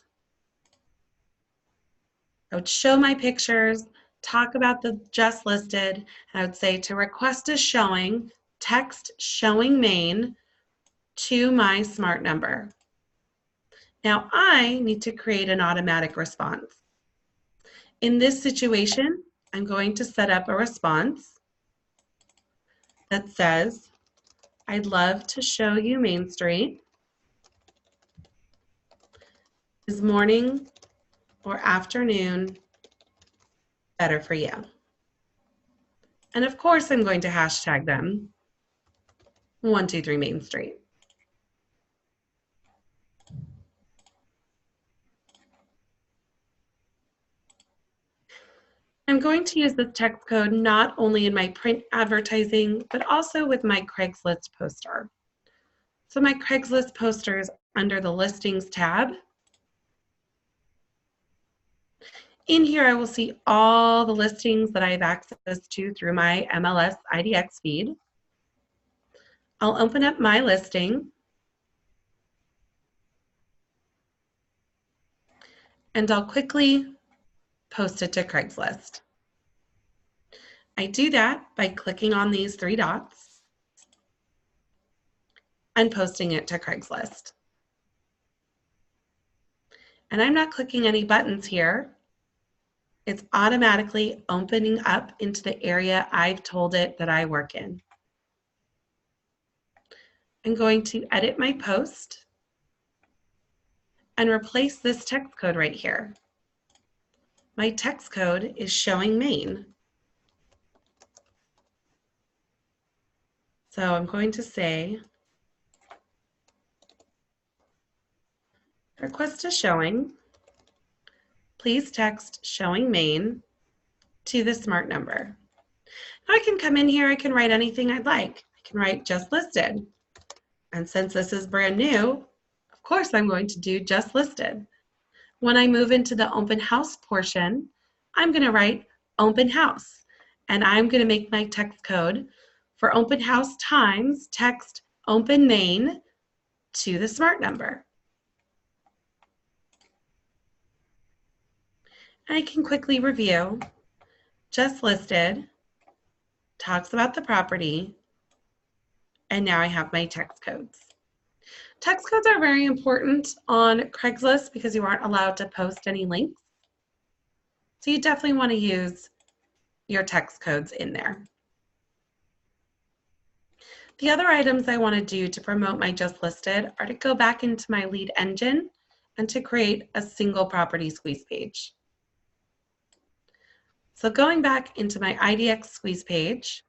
I would show my pictures, talk about the just listed, and I would say to request a showing, text showing main to my smart number. Now I need to create an automatic response. In this situation, I'm going to set up a response that says, I'd love to show you Main Street. Is morning or afternoon better for you? And of course, I'm going to hashtag them 123 Main Street. I'm going to use this text code not only in my print advertising, but also with my Craigslist poster. So my Craigslist poster is under the Listings tab. In here, I will see all the listings that I have access to through my MLS IDX feed. I'll open up my listing. And I'll quickly post it to Craigslist. I do that by clicking on these 3 dots and posting it to Craigslist. And I'm not clicking any buttons here. It's automatically opening up into the area I've told it that I work in. I'm going to edit my post and replace this text code right here. My text code is showing Maine. So I'm going to say, request a showing. Please text showing Maine to the smart number. Now I can come in here, I can write anything I'd like. I can write just listed. And since this is brand new, of course I'm going to do just listed. When I move into the open house portion, I'm going to write open house. And I'm going to make my text code for open house times text open Maine to the smart number. And I can quickly review. Just listed, talks about the property, and now I have my text codes. Text codes are very important on Craigslist because you aren't allowed to post any links. So you definitely want to use your text codes in there. The other items I want to do to promote my just listed are to go back into my lead engine and to create a single property squeeze page. So going back into my IDX squeeze page,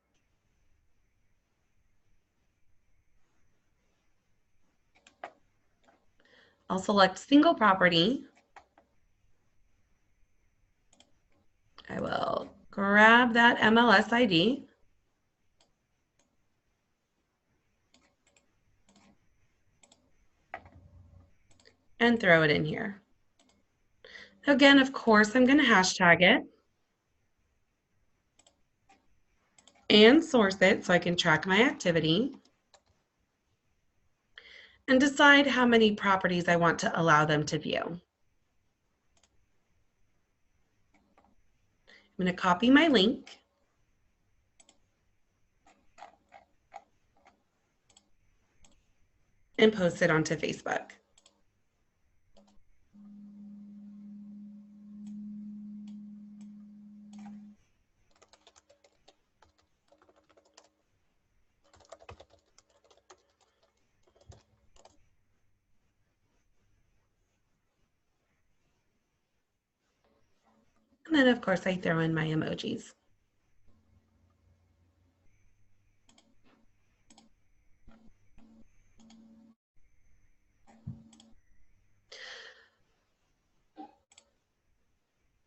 I'll select single property. I will grab that MLS ID and throw it in here. Again, of course, I'm going to hashtag it and source it so I can track my activity and decide how many properties I want to allow them to view. I'm going to copy my link and post it onto Facebook. And then, of course, I throw in my emojis.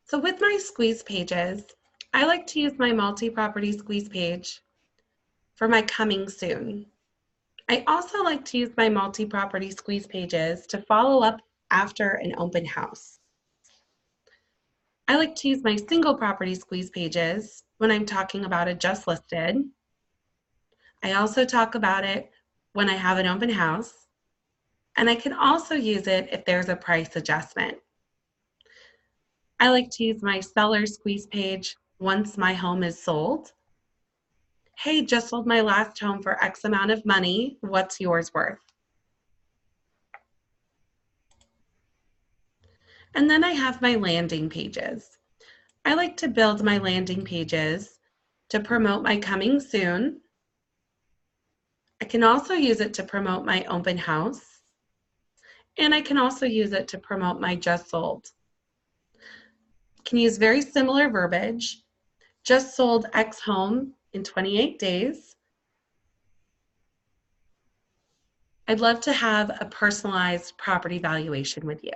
So with my squeeze pages, I like to use my multi-property squeeze page for my coming soon. I also like to use my multi-property squeeze pages to follow up after an open house. I like to use my single property squeeze pages when I'm talking about a just listed. I also talk about it when I have an open house, and I can also use it if there's a price adjustment. I like to use my seller squeeze page once my home is sold. Hey, just sold my last home for X amount of money. What's yours worth? And then I have my landing pages. I like to build my landing pages to promote my coming soon. I can also use it to promote my open house. And I can also use it to promote my just sold. Can use very similar verbiage. Just sold X home in 28 days. I'd love to have a personalized property valuation with you.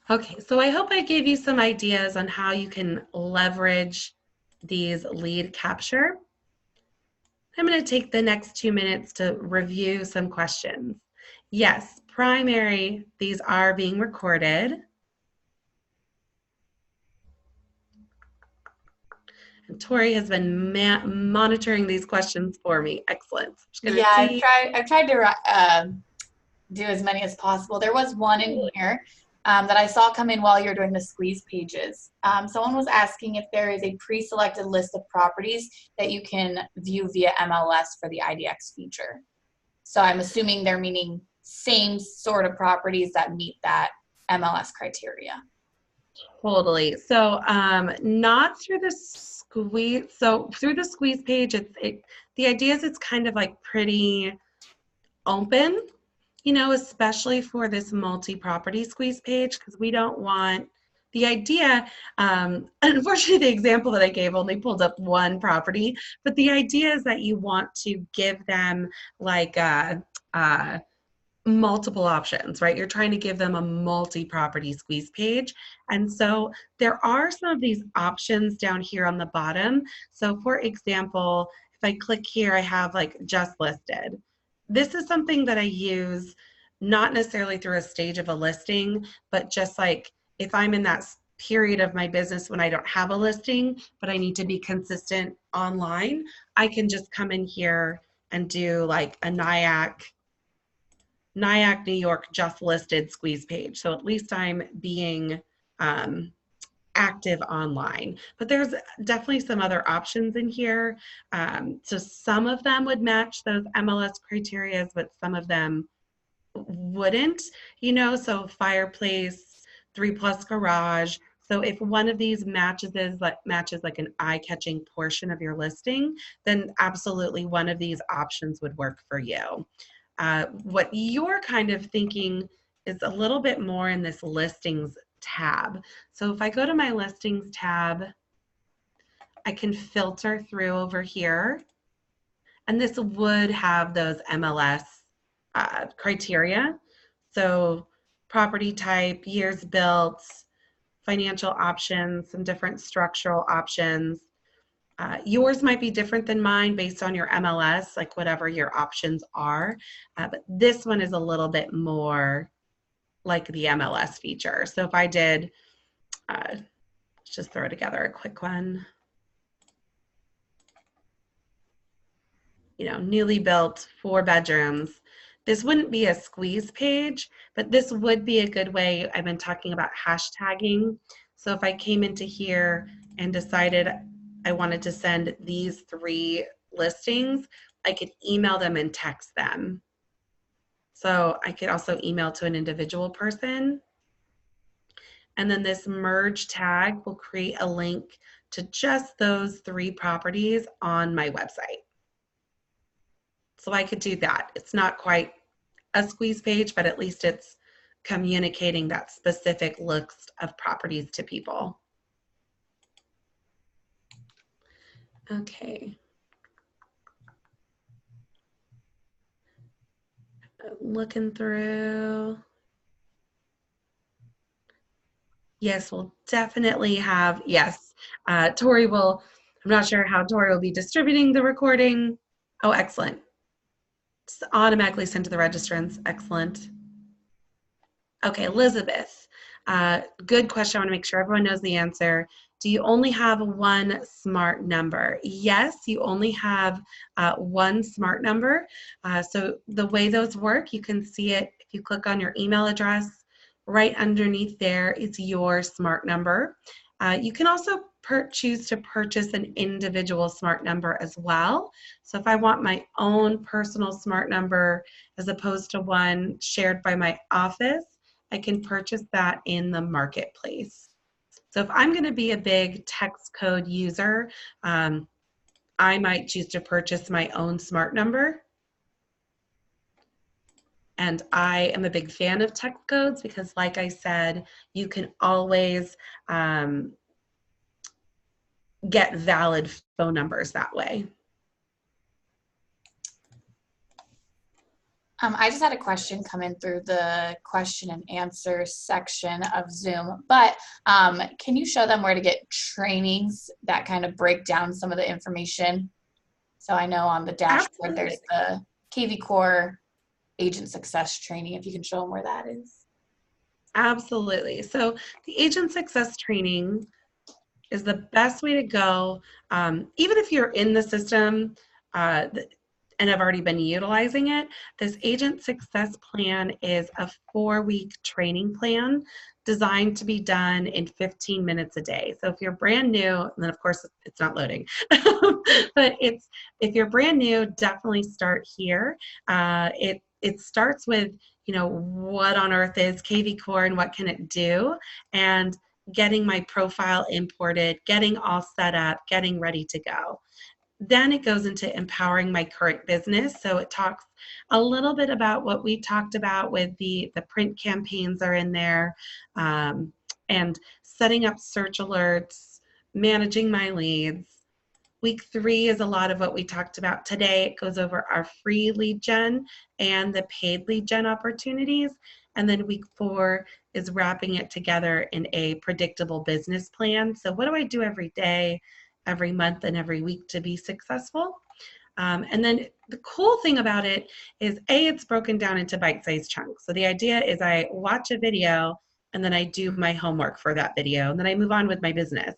Okay, so I hope I gave you some ideas on how you can leverage these lead capture. I'm going to take the next 2 minutes to review some questions. Yes, primary, these are being recorded. And Tori has been monitoring these questions for me. Excellent. Yeah, I've tried to do as many as possible. There was one in here that I saw come in while you were doing the squeeze pages. Someone was asking if there is a pre-selected list of properties that you can view via MLS for the IDX feature. So I'm assuming they're meaning same sort of properties that meet that MLS criteria. Totally. So not through the squeeze. So through the squeeze page, the idea is it's kind of like pretty open, you know, especially for this multi-property squeeze page, because we don't want the idea. Unfortunately, the example that I gave only pulled up one property, but the idea is that you want to give them like multiple options, right? You're trying to give them a multi-property squeeze page. And so there are some of these options down here on the bottom. So for example, if I click here, I have like just listed. This is something that I use not necessarily through a stage of a listing, but just like if I'm in that period of my business when I don't have a listing, but I need to be consistent online, I can just come in here and do like a Nyack, New York just listed squeeze page. So at least I'm being active online. But there's definitely some other options in here. So some of them would match those MLS criteria, but some of them wouldn't, you know, so fireplace, 3+ garage. So if one of these matches like an eye-catching portion of your listing, then absolutely one of these options would work for you. What you're kind of thinking is a little bit more in this listings tab. So if I go to my listings tab, I can filter through over here, and this would have those MLS criteria. So property type, years built, financial options, some different structural options. Yours might be different than mine based on your MLS, like whatever your options are. But this one is a little bit more like the MLS feature. So if I did, let's just throw together a quick one. You know, newly built 4 bedrooms. This wouldn't be a squeeze page, but this would be a good way. I've been talking about hashtagging. So if I came into here and decided I wanted to send these 3 listings, I could email them and text them. So I could also email to an individual person. And then this merge tag will create a link to just those 3 properties on my website. So I could do that. It's not quite a squeeze page, but at least it's communicating that specific list of properties to people. Okay. Looking through. Yes, we'll definitely have, yes. Tori will, I'm not sure how Tori will be distributing the recording. Oh, excellent. It's automatically sent to the registrants. Excellent. Okay, Elizabeth, good question. I want to make sure everyone knows the answer. Do you only have one smart number? Yes, you only have one smart number. So the way those work, you can see it if you click on your email address. Right underneath there is your smart number. You can also choose to purchase an individual smart number as well. So if I want my own personal smart number as opposed to one shared by my office, I can purchase that in the marketplace. So if I'm going to be a big text code user, I might choose to purchase my own smart number. And I am a big fan of text codes because, like I said, you can always get valid phone numbers that way. I just had a question come in through the question and answer section of Zoom, but can you show them where to get trainings that kind of break down some of the information? So I know on the dashboard, there's the kvCORE agent success training, if you can show them where that is. Absolutely. So the agent success training is the best way to go. Even if you're in the system, and have already been utilizing it, this agent success plan is a 4-week training plan designed to be done in 15 minutes a day. So if you're brand new, then of course it's not loading, but if you're brand new, definitely start here. It starts with, you know, what on earth is kvCORE and what can it do, and getting my profile imported, getting all set up, getting ready to go. Then it goes into empowering my current business. So it talks a little bit about what we talked about with the print campaigns are in there, and setting up search alerts, managing my leads. Week 3 is a lot of what we talked about today. It goes over our free lead gen and the paid lead gen opportunities. And then week 4 is wrapping it together in a predictable business plan. So what do I do every day, every month, and every week to be successful? And then the cool thing about it is, it's broken down into bite-sized chunks. So the idea is I watch a video and then I do my homework for that video, and then I move on with my business.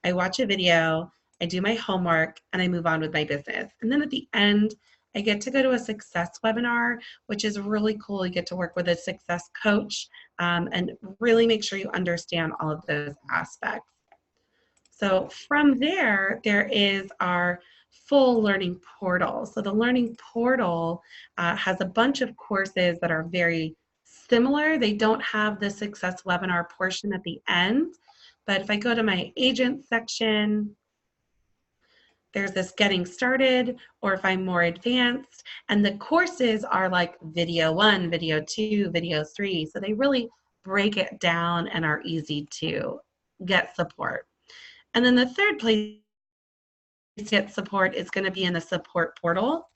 I watch a video, I do my homework, and I move on with my business. And then at the end, I get to go to a success webinar, which is really cool. You get to work with a success coach and really make sure you understand all of those aspects. So from there, there is our full learning portal. So the learning portal has a bunch of courses that are very similar. They don't have the success webinar portion at the end, but if I go to my agent section, there's this getting started, or if I'm more advanced, and the courses are like video 1, video 2, video 3. So they really break it down and are easy to get support. And then the third place to get support is going to be in the support portal.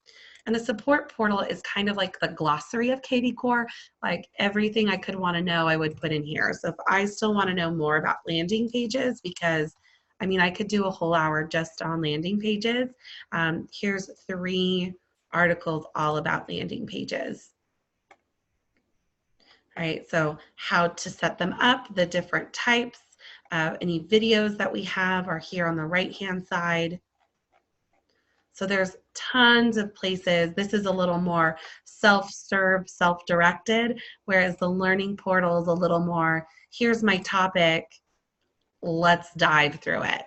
And the support portal is kind of like the glossary of kvCORE. Like everything I could want to know, I would put in here. So if I still want to know more about landing pages, because I mean, I could do a whole hour just on landing pages. Here's 3 articles all about landing pages. All right, so how to set them up, the different types, any videos that we have are here on the right-hand side. So there's tons of places. This is a little more self-serve, self-directed, whereas the learning portal is a little more, here's my topic, let's dive through it.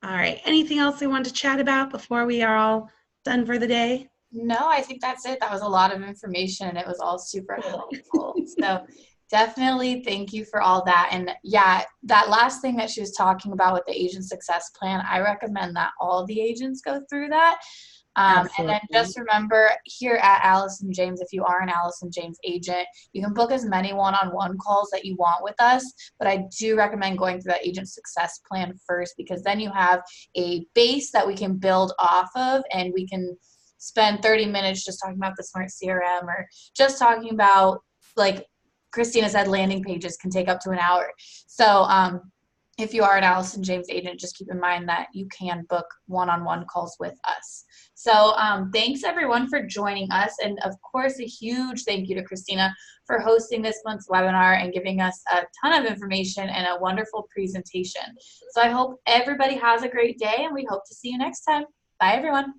All right, anything else we want to chat about before we are all done for the day? No, I think that's it. That was a lot of information and it was all super helpful. So definitely thank you for all that. And yeah, that last thing that she was talking about with the agent success plan, I recommend that all the agents go through that. And then Absolutely. just remember here at Allison James, if you are an Allison James agent, you can book as many one-on-one calls that you want with us. But I do recommend going through that agent success plan first, because then you have a base that we can build off of, and we can spend 30 minutes just talking about the smart CRM, or just talking about, like Christina said, landing pages can take up to an hour. So if you are an Allison James agent, just keep in mind that you can book one-on-one calls with us. So thanks everyone for joining us. And of course, a huge thank you to Christina for hosting this month's webinar and giving us a ton of information and a wonderful presentation. So I hope everybody has a great day, and we hope to see you next time. Bye everyone.